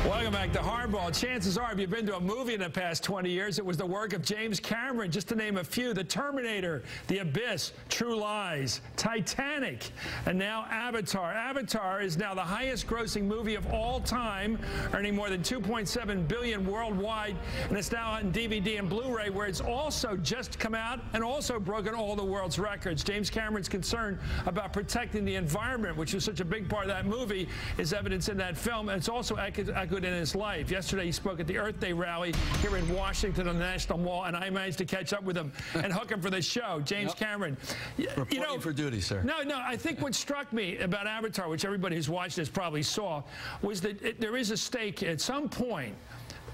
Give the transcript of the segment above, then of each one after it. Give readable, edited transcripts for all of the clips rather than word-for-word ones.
Welcome back to Hardball. Chances are, if you've been to a movie in the past 20 years, it was the work of James Cameron, just to name a few. The Terminator, The Abyss, True Lies, Titanic, and now Avatar. Avatar is now the highest-grossing movie of all time, earning more than $2.7 billion worldwide, and it's now on DVD and Blu-ray, where it's also just come out and also broken all the world's records. James Cameron's concern about protecting the environment, which was such a big part of that movie, is evidence in that film, and it's also echoed in his life. Yesterday, he spoke at the Earth Day rally here in Washington on the National Mall, and I managed to catch up with him and hook him for the show. James Cameron. Reporting for duty, sir. No, I think what struck me about Avatar, which everybody who's watched this probably saw, was that there is a stake at some point.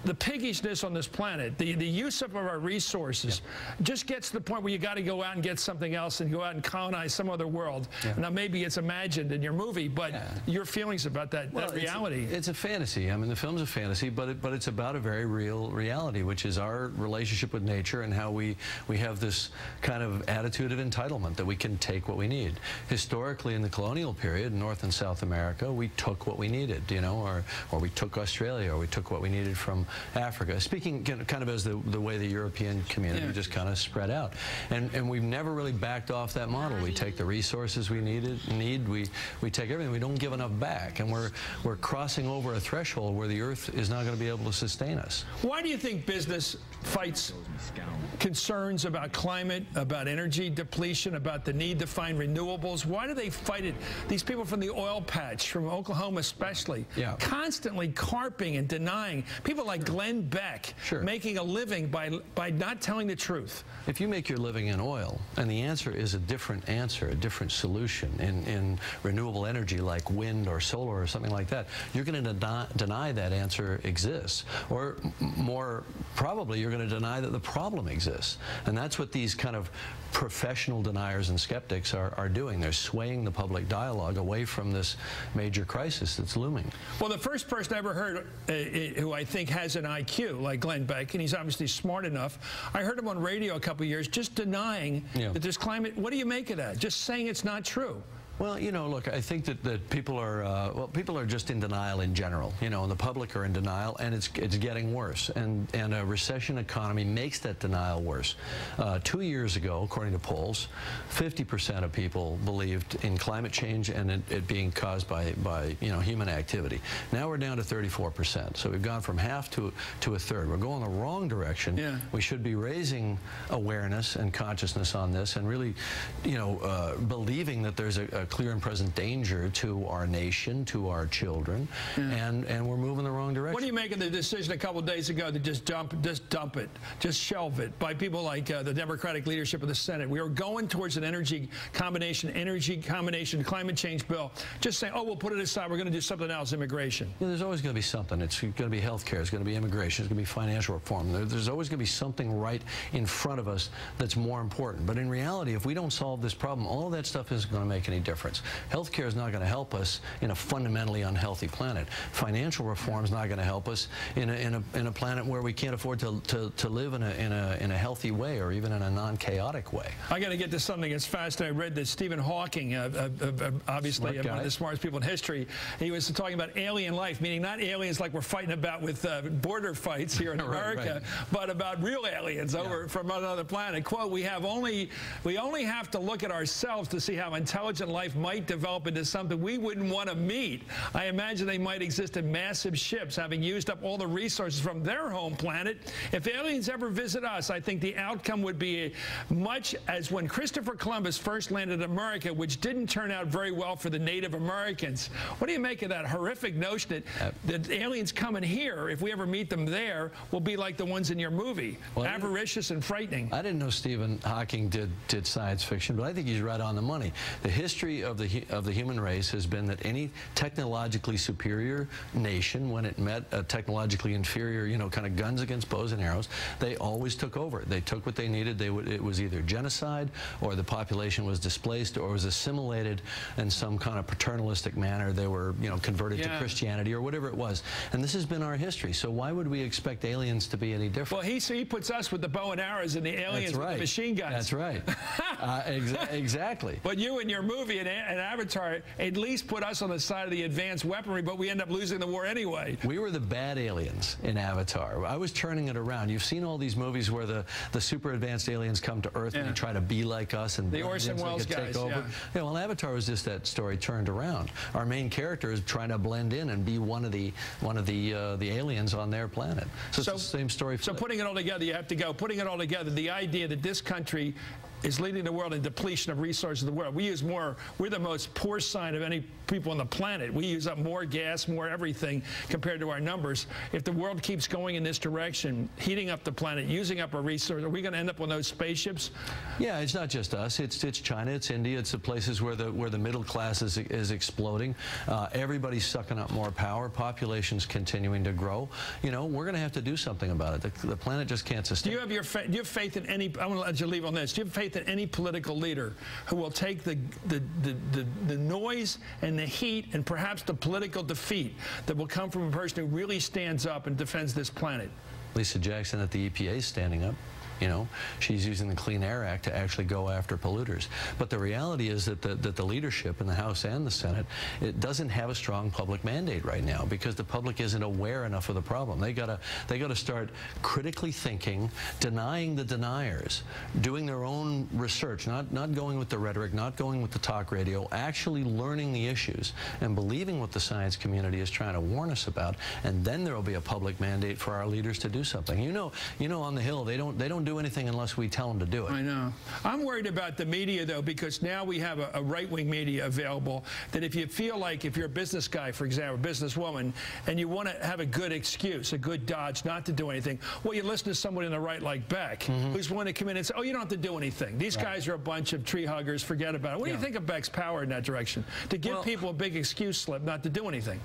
The piggishness on this planet, the use of our resources, just gets to the point where you got to go out and get something else and go out and colonize some other world. Now, maybe it's imagined in your movie, but your feelings about that reality. It's a fantasy. I mean, the film's a fantasy, but it's about a very real reality, which is our relationship with nature and how we have this kind of attitude of entitlement that we can take what we need. Historically, in the colonial period, North and South America, we took what we needed, you know, or we took Australia, or we took what we needed from Africa. Speaking kind of as the way the European community just kind of spread out. And we've never really backed off that model. We take the resources we need, we take everything. We don't give enough back. And we're crossing over a threshold where the earth is not going to be able to sustain us. Why do you think business fights concerns about climate, about energy depletion, about the need to find renewables? Why do they fight it? These people from the oil patch, from Oklahoma especially, constantly carping and denying. People like Glenn Beck making a living by not telling the truth. If you make your living in oil, and the answer is a different answer, a different solution in renewable energy like wind or solar or something like that, you're going to deny that answer exists. Or more probably, you're going to deny that the problem exists. And that's what these kind of professional deniers and skeptics are doing. They're swaying the public dialogue away from this major crisis that's looming. Well, the first person I ever heard who I think has an IQ like Glenn Beck, and he's obviously smart enough, I heard him on radio a couple of years just denying that there's climate. What do you make of that? Just saying it's not true. Well, you know, look, I think that people are, well, people are just in denial in general, you know, and the public are in denial, and it's getting worse. And a recession economy makes that denial worse. 2 years ago, according to polls, 50% of people believed in climate change and it being caused by you know, human activity. Now we're down to 34%. So we've gone from half to a third. We're going the wrong direction. We should be raising awareness and consciousness on this and really, you know, believing that there's a clear and present danger to our nation, to our children, and we're moving the wrong direction. What do you make of the decision a couple of days ago to just dump it, just shelve it by people like the Democratic leadership of the Senate? We are going towards an energy combination, climate change bill. Just saying, oh, we'll put it aside. We're going to do something else, immigration. Yeah, there's always going to be something. It's going to be health care. It's going to be immigration. It's going to be financial reform. There's always going to be something right in front of us that's more important. But in reality, if we don't solve this problem, all of that stuff isn't going to make any difference. Healthcare is not going to help us in a fundamentally unhealthy planet. Financial reform is not going to help us in a planet where we can't afford to live in a healthy way or even in a non-chaotic way. I got to get to something that's fast. I read that Stephen Hawking, obviously one of the smartest people in history, he was talking about alien life, meaning not aliens like we're fighting about with border fights here in America, but about real aliens over from another planet. Quote, we only have to look at ourselves to see how intelligent life might develop into something we wouldn't want to meet. I imagine they might exist in massive ships, having used up all the resources from their home planet. If aliens ever visit us, I think the outcome would be much as when Christopher Columbus first landed in America, which didn't turn out very well for the Native Americans. What do you make of that horrific notion that aliens coming here, if we ever meet them there, will be like the ones in your movie, avaricious and frightening? I didn't know Stephen Hawking did science fiction, but I think he's right on the money. The history of the human race has been that any technologically superior nation, when it met a technologically inferior, you know, kind of guns against bows and arrows, they always took over. They took what they needed. It was either genocide, or the population was displaced, or was assimilated in some kind of paternalistic manner. They were, you know, converted to Christianity or whatever it was. And this has been our history. So why would we expect aliens to be any different? Well, he puts us with the bow and arrows and the aliens with the machine guns. That's right. Exactly. But you in your movie, in Avatar at least put us on the side of the advanced weaponry, but we end up losing the war anyway. We were the bad aliens in Avatar. I was turning it around. You've seen all these movies where the super advanced aliens come to Earth and they try to be like us and the Orson Welles guys. Take over. Yeah, well, Avatar was just that story turned around. Our main character is trying to blend in and be one of the aliens on their planet. So it's the same story. So putting it all together, you have to go. Putting it all together, the idea that this country is leading the world in depletion of resources of the world. We're the most poor sign of any people on the planet. We use up more gas, more everything compared to our numbers. If the world keeps going in this direction, heating up the planet, using up our resources, are we going to end up on those spaceships? Yeah, it's not just us. It's China, it's India, it's the places where the middle class is exploding. Everybody's sucking up more power. Population's continuing to grow. You know, we're going to have to do something about it. The planet just can't sustain. Do you have faith in any? I'm going to let you leave on this. Do you have faith in any political leader who will take the noise and the heat and perhaps the political defeat that will come from a person who really stands up and defends this planet? Lisa Jackson at the EPA is standing up. You know, she's using the Clean Air Act to actually go after polluters. But the reality is that the leadership in the House and the Senate, it doesn't have a strong public mandate right now because the public isn't aware enough of the problem. They gotta start critically thinking, denying the deniers, doing their own research, not going with the rhetoric, not going with the talk radio, actually learning the issues and believing what the science community is trying to warn us about, and then there will be a public mandate for our leaders to do something. You know, on the Hill, they don't do anything unless we tell them to do it. I know. I'm worried about the media, though, because now we have a right-wing media available that if you feel like, if you're a business guy, for example, a businesswoman, and you want to have a good excuse, a good dodge not to do anything, well, you listen to someone in the right like Beck, who's willing to come in and say, oh, you don't have to do anything. These guys are a bunch of tree huggers. Forget about it. What do you think of Beck's power in that direction? To give people a big excuse slip not to do anything.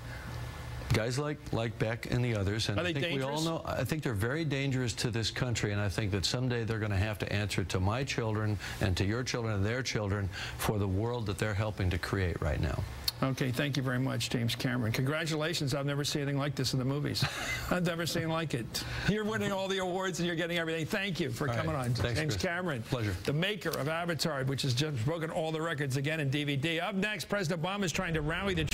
Guys like Beck and the others, and I think we all know, I think they're very dangerous to this country, and I think that someday they're going to have to answer to my children and to your children and their children for the world that they're helping to create right now. Okay, thank you very much, James Cameron. Congratulations. I've never seen anything like this in the movies. I've never seen like it. You're winning all the awards and you're getting everything. Thank you for coming on. Thanks, James Chris. Cameron, pleasure. The maker of Avatar, which has just broken all the records again in DVD. Up next, President Obama is trying to rally the